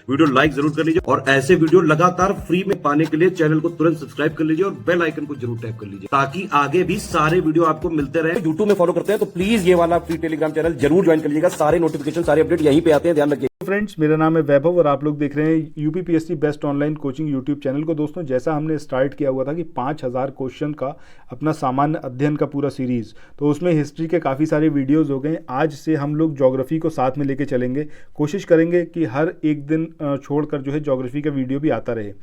Video like जरूर कर लीजिए और ऐसे वीडियो लगातार फ्री में पाने के लिए चैनल को तुरंत सब्सक्राइब कर लीजिए और बेल आइकन को जरूर टैप कर लीजिए ताकि आगे भी सारे वीडियो आपको मिलते रहे। यूट्यूब में फॉलो करते हैं तो प्लीज ये वाला फ्री टेलीग्राम चैनल जरूर ज्वाइन कर लीजिएगा। सारे नोटिफिकेशन सारे अपडेट यहीं पे आते हैं, ध्यान रखिए। फ्रेंड्स, मेरा नाम है वैभव और आप लोग देख रहे हैं UPPSC best online coaching YouTube channel को। दोस्तों, जैसा हमने स्टार्ट किया हुआ था कि 5000 क्वेश्चन का अपना सामान्य अध्ययन का पूरा सीरीज़, तो उसमें हिस्ट्री के काफ़ी सारे वीडियोस हो गए। आज से हम लोग ज्योग्राफी को साथ में लेके चलेंगे, कोशिश करेंगे कि हर एक दिन छोड़कर जो है ज्योग्राफी का वीडियो भी आता रहे।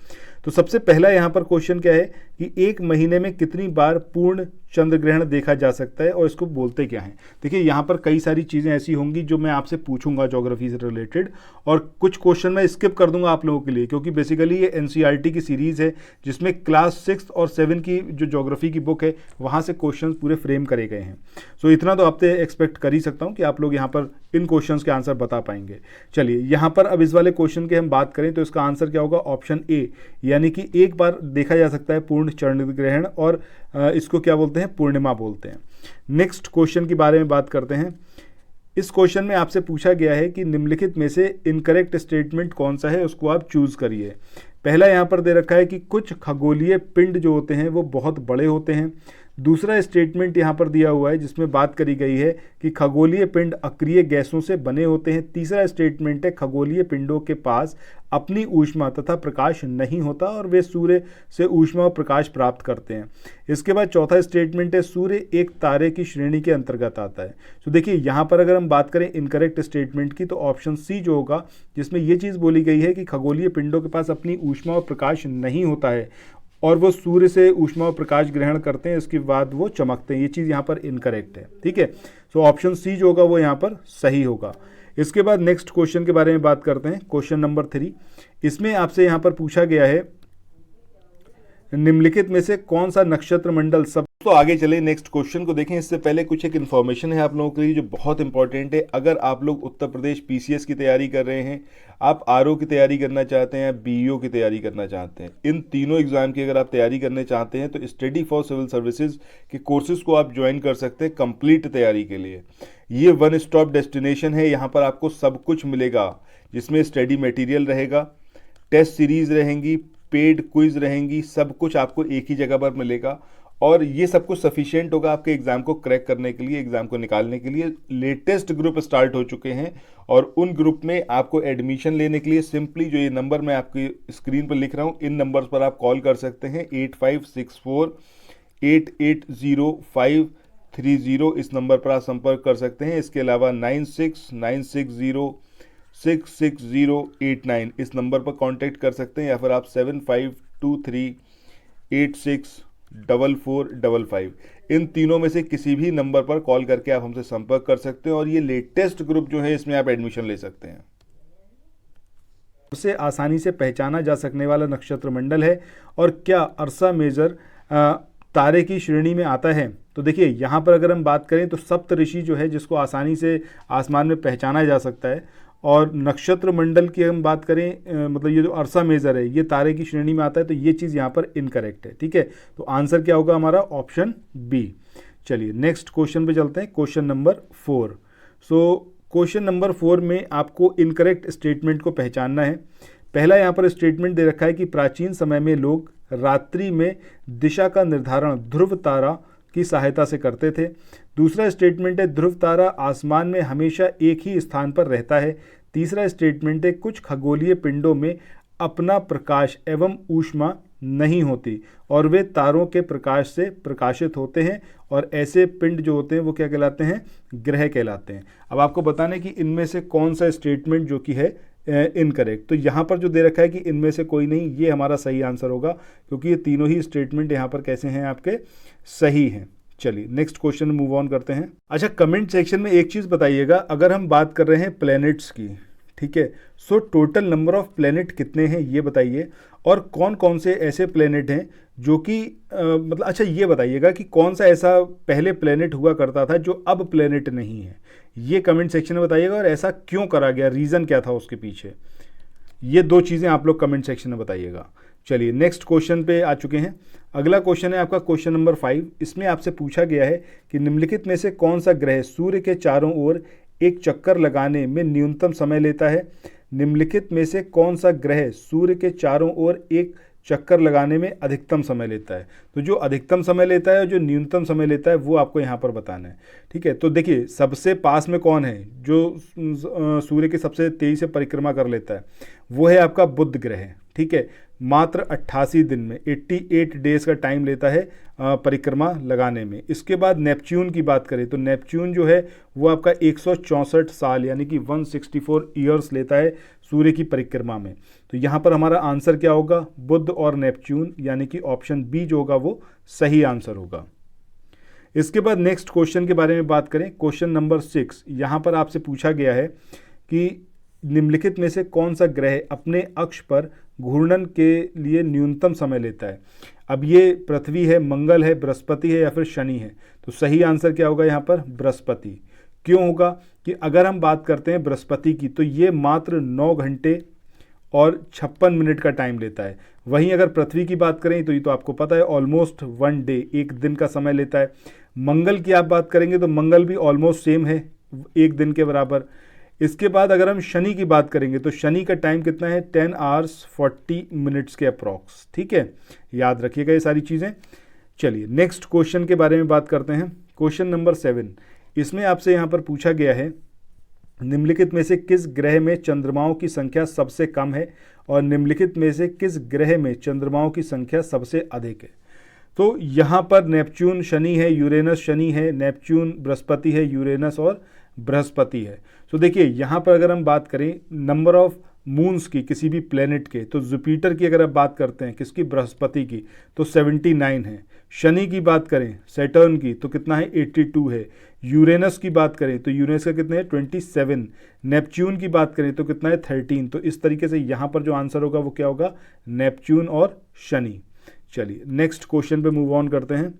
तो सबसे पहला यहाँ पर क्वेश्चन क्या है कि एक महीने में कितनी बार पूर्ण चंद्र ग्रहण देखा जा सकता है और इसको बोलते क्या हैं। देखिए, यहाँ पर कई सारी चीज़ें ऐसी होंगी जो मैं आपसे पूछूंगा ज्योग्राफी से रिलेटेड, और कुछ क्वेश्चन मैं स्किप कर दूंगा आप लोगों के लिए, क्योंकि बेसिकली ये एनसीईआरटी की सीरीज़ है जिसमें क्लास 6 और 7 की जो ज्योग्राफी की बुक है वहाँ से क्वेश्चन पूरे फ्रेम करे गए हैं। सो इतना तो आपसे एक्सपेक्ट कर ही सकता हूँ कि आप लोग यहाँ पर इन क्वेश्चंस के आंसर बता पाएंगे। चलिए, यहाँ पर अब इस वाले क्वेश्चन की हम बात करें तो इसका आंसर क्या होगा, ऑप्शन ए, यानी कि एक बार देखा जा सकता है पूर्ण चंद्र ग्रहण, और इसको क्या बोलते हैं, पूर्णिमा बोलते हैं। नेक्स्ट क्वेश्चन के बारे में बात करते हैं। इस क्वेश्चन में आपसे पूछा गया है कि निम्नलिखित में से इनकरेक्ट स्टेटमेंट कौन सा है, उसको आप चूज करिए। पहला यहाँ पर दे रखा है कि कुछ खगोलीय पिंड जो होते हैं वो बहुत बड़े होते हैं। दूसरा स्टेटमेंट यहाँ पर दिया हुआ है जिसमें बात करी गई है कि खगोलीय पिंड अक्रिय गैसों से बने होते हैं। तीसरा स्टेटमेंट है खगोलीय पिंडों के पास अपनी ऊष्मा तथा प्रकाश नहीं होता और वे सूर्य से ऊष्मा और प्रकाश प्राप्त करते हैं। इसके बाद चौथा स्टेटमेंट है सूर्य एक तारे की श्रेणी के अंतर्गत आता है। तो देखिए, यहाँ पर अगर हम बात करें इनकरेक्ट स्टेटमेंट की तो ऑप्शन सी जो होगा, जिसमें ये चीज़ बोली गई है कि खगोलीय पिंडों के पास अपनी ऊष्मा और प्रकाश नहीं होता है और वो सूर्य से ऊष्मा और प्रकाश ग्रहण करते हैं, इसके बाद वो चमकते हैं, ये चीज़ यहाँ पर इनकरेक्ट है। ठीक है, सो ऑप्शन सी जो होगा वो यहाँ पर सही होगा। इसके बाद नेक्स्ट क्वेश्चन के बारे में बात करते हैं, क्वेश्चन नंबर 3। इसमें आपसे यहाँ पर पूछा गया है निम्नलिखित में से कौन सा नक्षत्र मंडल सब। तो आगे चले नेक्स्ट क्वेश्चन को देखें। इससे पहले कुछ एक इन्फॉर्मेशन है आप लोगों के लिए जो बहुत इंपॉर्टेंट है। अगर आप लोग उत्तर प्रदेश पीसीएस की तैयारी कर रहे हैं, आप आरओ की तैयारी करना चाहते हैं, बीईओ की तैयारी करना चाहते हैं, इन तीनों एग्जाम की अगर आप तैयारी करने चाहते हैं तो स्टडी फॉर सिविल सर्विसेज के कोर्सेज को आप ज्वाइन कर सकते हैं कंप्लीट तैयारी के लिए। ये वन स्टॉप डेस्टिनेशन है, यहाँ पर आपको सब कुछ मिलेगा, जिसमें स्टडी मटेरियल रहेगा, टेस्ट सीरीज रहेंगी, पेड क्विज रहेंगी, सब कुछ आपको एक ही जगह पर मिलेगा और ये सब कुछ सफिशिएंट होगा आपके एग्जाम को क्रैक करने के लिए, एग्जाम को निकालने के लिए। लेटेस्ट ग्रुप स्टार्ट हो चुके हैं और उन ग्रुप में आपको एडमिशन लेने के लिए सिंपली जो ये नंबर मैं आपकी स्क्रीन पर लिख रहा हूँ, इन नंबर्स पर आप कॉल कर सकते हैं। 8564880530, इस नंबर पर आप संपर्क कर सकते हैं। इसके अलावा 9696066089 इस नंबर पर कांटेक्ट कर सकते हैं, या फिर आप 7523864455 इन तीनों में से किसी भी नंबर पर कॉल करके आप हमसे संपर्क कर सकते हैं और ये लेटेस्ट ग्रुप जो है इसमें आप एडमिशन ले सकते हैं। उसे आसानी से पहचाना जा सकने वाला नक्षत्र मंडल है और क्या अर्सा मेजर तारे की श्रेणी में आता है। तो देखिए, यहाँ पर अगर हम बात करें तो सप्तऋषि जो है जिसको आसानी से आसमान में पहचाना जा सकता है, और नक्षत्र मंडल की हम बात करें मतलब ये जो अर्सा मेजर है ये तारे की श्रेणी में आता है, तो ये चीज़ यहाँ पर इनकरेक्ट है। ठीक है, तो आंसर क्या होगा हमारा, ऑप्शन बी। चलिए नेक्स्ट क्वेश्चन पे चलते हैं, question number 4। So question number 4 में आपको इनकरेक्ट स्टेटमेंट को पहचानना है। पहला यहाँ पर स्टेटमेंट दे रखा है कि प्राचीन समय में लोग रात्रि में दिशा का निर्धारण ध्रुव तारा की सहायता से करते थे। दूसरा स्टेटमेंट है ध्रुव तारा आसमान में हमेशा एक ही स्थान पर रहता है। तीसरा स्टेटमेंट है कुछ खगोलीय पिंडों में अपना प्रकाश एवं ऊष्मा नहीं होती और वे तारों के प्रकाश से प्रकाशित होते हैं, और ऐसे पिंड जो होते हैं वो क्या कहलाते हैं, ग्रह कहलाते हैं। अब आपको बताना है कि इनमें से कौन सा स्टेटमेंट जो कि है इनकरेक्ट। तो यहाँ पर जो दे रखा है कि इनमें से कोई नहीं, ये हमारा सही आंसर होगा, क्योंकि ये तीनों ही स्टेटमेंट यहाँ पर कैसे हैं, आपके सही हैं। चलिए नेक्स्ट क्वेश्चन मूव ऑन करते हैं। अच्छा, कमेंट सेक्शन में एक चीज़ बताइएगा, अगर हम बात कर रहे हैं प्लैनेट्स की, ठीक है, so total number of planet कितने हैं ये बताइए, और कौन कौन से ऐसे प्लैनेट हैं जो कि मतलब अच्छा ये बताइएगा कि कौन सा ऐसा पहले प्लैनेट हुआ करता था जो अब प्लैनेट नहीं है, ये कमेंट सेक्शन में बताइएगा, और ऐसा क्यों करा गया, रीज़न क्या था उसके पीछे, ये दो चीज़ें आप लोग कमेंट सेक्शन में बताइएगा। चलिए नेक्स्ट क्वेश्चन पे आ चुके हैं। अगला क्वेश्चन है आपका क्वेश्चन नंबर 5। इसमें आपसे पूछा गया है कि निम्नलिखित में से कौन सा ग्रह सूर्य के चारों ओर एक चक्कर लगाने में न्यूनतम समय लेता है। निम्नलिखित में से कौन सा ग्रह सूर्य के चारों ओर एक चक्कर लगाने में अधिकतम समय लेता है। तो जो अधिकतम समय लेता है और जो न्यूनतम समय लेता है वो आपको यहाँ पर बताना है। ठीक है, तो देखिए सबसे पास में कौन है जो सूर्य के सबसे तेजी से परिक्रमा कर लेता है, वो है आपका बुध ग्रह। ठीक है, मात्र 88 दिन में 88 डेज का टाइम लेता है परिक्रमा लगाने में। इसके बाद नेपच्यून की बात करें तो नेपच्यून जो है वो आपका 164 साल यानी कि 164 ईयर्स लेता है सूर्य की परिक्रमा में। तो यहाँ पर हमारा आंसर क्या होगा, बुध और नेपच्यून, यानी कि ऑप्शन बी जो होगा वो सही आंसर होगा। इसके बाद नेक्स्ट क्वेश्चन के बारे में बात करें, क्वेश्चन नंबर 6। यहाँ पर आपसे पूछा गया है कि निम्नलिखित में से कौन सा ग्रह अपने अक्ष पर घूर्णन के लिए न्यूनतम समय लेता है। अब ये पृथ्वी है, मंगल है, बृहस्पति है या फिर शनि है। तो सही आंसर क्या होगा यहाँ पर, बृहस्पति। क्यों होगा कि अगर हम बात करते हैं बृहस्पति की तो ये मात्र 9 घंटे और 56 मिनट का टाइम लेता है। वहीं अगर पृथ्वी की बात करें तो ये तो आपको पता है ऑलमोस्ट 1 डे, एक दिन का समय लेता है। मंगल की आप बात करेंगे तो मंगल भी ऑलमोस्ट सेम है, एक दिन के बराबर। इसके बाद अगर हम शनि की बात करेंगे तो शनि का टाइम कितना है, 10 आवर्स 40 मिनट्स के अप्रॉक्स। ठीक है, याद रखिएगा ये सारी चीज़ें। चलिए नेक्स्ट क्वेश्चन के बारे में बात करते हैं, क्वेश्चन नंबर 7। इसमें आपसे यहाँ पर पूछा गया है निम्नलिखित में से किस ग्रह में चंद्रमाओं की संख्या सबसे कम है और निम्नलिखित में से किस ग्रह में चंद्रमाओं की संख्या सबसे अधिक है। तो यहाँ पर नेपच्यून शनि है, यूरेनस शनि है, नेपच्यून बृहस्पति है, यूरेनस और बृहस्पति है। तो देखिए यहाँ पर अगर हम बात करें नंबर ऑफ मून्स की किसी भी प्लेनेट के, तो जुपिटर की अगर आप बात करते हैं किसकी, बृहस्पति की, तो 79 है। शनि की बात करें सैटर्न की तो कितना है, 82 है। यूरेनस की बात करें तो यूरेनस का कितना है, 27। नेपच्यून की बात करें तो कितना है, 13। तो इस तरीके से यहाँ पर जो आंसर होगा वो क्या होगा, नेपच्यून और शनि। चलिए नेक्स्ट क्वेश्चन पे मूव ऑन करते हैं।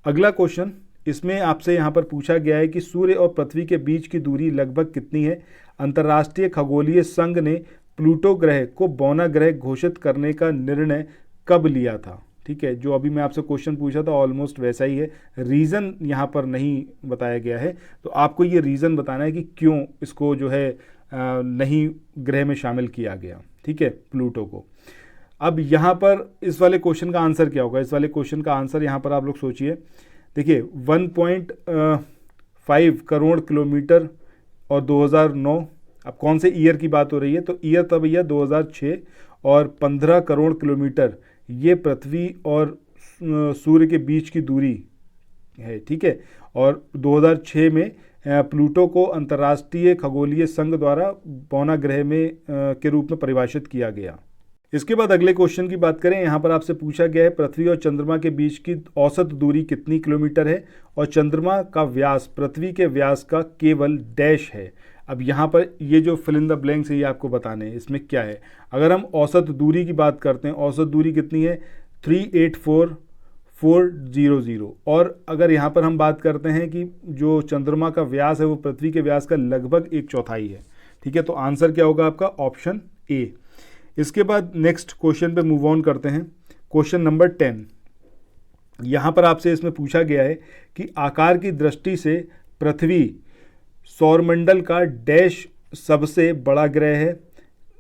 अगला क्वेश्चन, इसमें आपसे यहाँ पर पूछा गया है कि सूर्य और पृथ्वी के बीच की दूरी लगभग कितनी है। अंतर्राष्ट्रीय खगोलीय संघ ने प्लूटो ग्रह को बौना ग्रह घोषित करने का निर्णय कब लिया था। ठीक है, जो अभी मैं आपसे क्वेश्चन पूछा था ऑलमोस्ट वैसा ही है, रीज़न यहाँ पर नहीं बताया गया है। तो आपको ये रीज़न बताना है कि क्यों इसको जो है नहीं ग्रह में शामिल किया गया। ठीक है, प्लूटो को। अब यहाँ पर इस वाले क्वेश्चन का आंसर क्या होगा, इस वाले क्वेश्चन का आंसर यहाँ पर आप लोग सोचिए। देखिए 1.5 करोड़ किलोमीटर और 2009, अब कौन से ईयर की बात हो रही है, तो ईयर तब भैया 2006 और 15 करोड़ किलोमीटर ये पृथ्वी और सूर्य के बीच की दूरी है। ठीक है, और 2006 में प्लूटो को अंतर्राष्ट्रीय खगोलीय संघ द्वारा बौना ग्रह में के रूप में परिभाषित किया गया। इसके बाद अगले क्वेश्चन की बात करें, यहाँ पर आपसे पूछा गया है पृथ्वी और चंद्रमा के बीच की औसत दूरी कितनी किलोमीटर है और चंद्रमा का व्यास पृथ्वी के व्यास का केवल डैश है। अब यहाँ पर ये जो फिल इन द ब्लैंक्स है ये आपको बताने हैं इसमें क्या है। अगर हम औसत दूरी की बात करते हैं, औसत दूरी कितनी है, 384,400। और अगर यहाँ पर हम बात करते हैं कि जो चंद्रमा का व्यास है वो पृथ्वी के व्यास का लगभग 1/4 है। ठीक है, तो आंसर क्या होगा आपका, ऑप्शन ए। इसके बाद नेक्स्ट क्वेश्चन पे मूव ऑन करते हैं, क्वेश्चन नंबर 10। यहाँ पर आपसे इसमें पूछा गया है कि आकार की दृष्टि से पृथ्वी सौरमंडल का डैश सबसे बड़ा ग्रह है।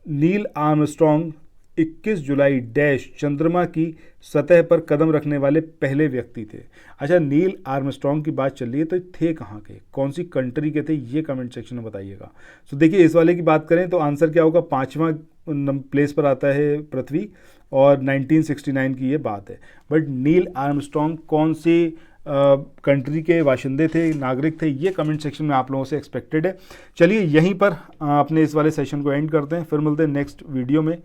नील आर्मस्ट्रॉन्ग 21 जुलाई डैश चंद्रमा की सतह पर कदम रखने वाले पहले व्यक्ति थे। अच्छा, नील आर्मस्ट्रॉन्ग की बात चल रही है तो थे कहाँ के, कौन सी कंट्री के थे, ये कमेंट सेक्शन में बताइएगा। तो देखिए इस वाले की बात करें तो आंसर क्या होगा, 5वां प्लेस पर आता है पृथ्वी और 1969 की ये बात है। बट नील आर्मस्ट्रॉन्ग कौन सी कंट्री के बाशिंदे थे, नागरिक थे, ये कमेंट सेक्शन में आप लोगों से एक्सपेक्टेड है। चलिए यहीं पर अपने इस वाले सेशन को एंड करते हैं, फिर मिलते हैं नेक्स्ट वीडियो में।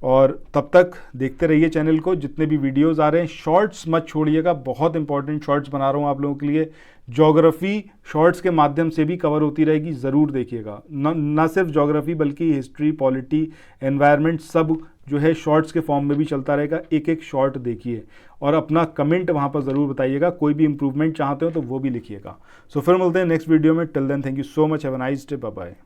और तब तक देखते रहिए चैनल को, जितने भी वीडियोस आ रहे हैं शॉर्ट्स मत छोड़िएगा, बहुत इंपॉर्टेंट शॉर्ट्स बना रहा हूँ आप लोगों के लिए। ज्योग्राफी शॉर्ट्स के माध्यम से भी कवर होती रहेगी, ज़रूर देखिएगा। न सिर्फ ज्योग्राफी बल्कि हिस्ट्री, पॉलिटी, एनवायरनमेंट सब जो है शॉर्ट्स के फॉर्म में भी चलता रहेगा। एक एक शॉर्ट देखिए और अपना कमेंट वहाँ पर ज़रूर बताइएगा, कोई भी इंप्रूवमेंट चाहते हो तो वो भी लिखिएगा। सो फिर मिलते हैं नेक्स्ट वीडियो में, till then thank you so much, have a nice day, bye bye.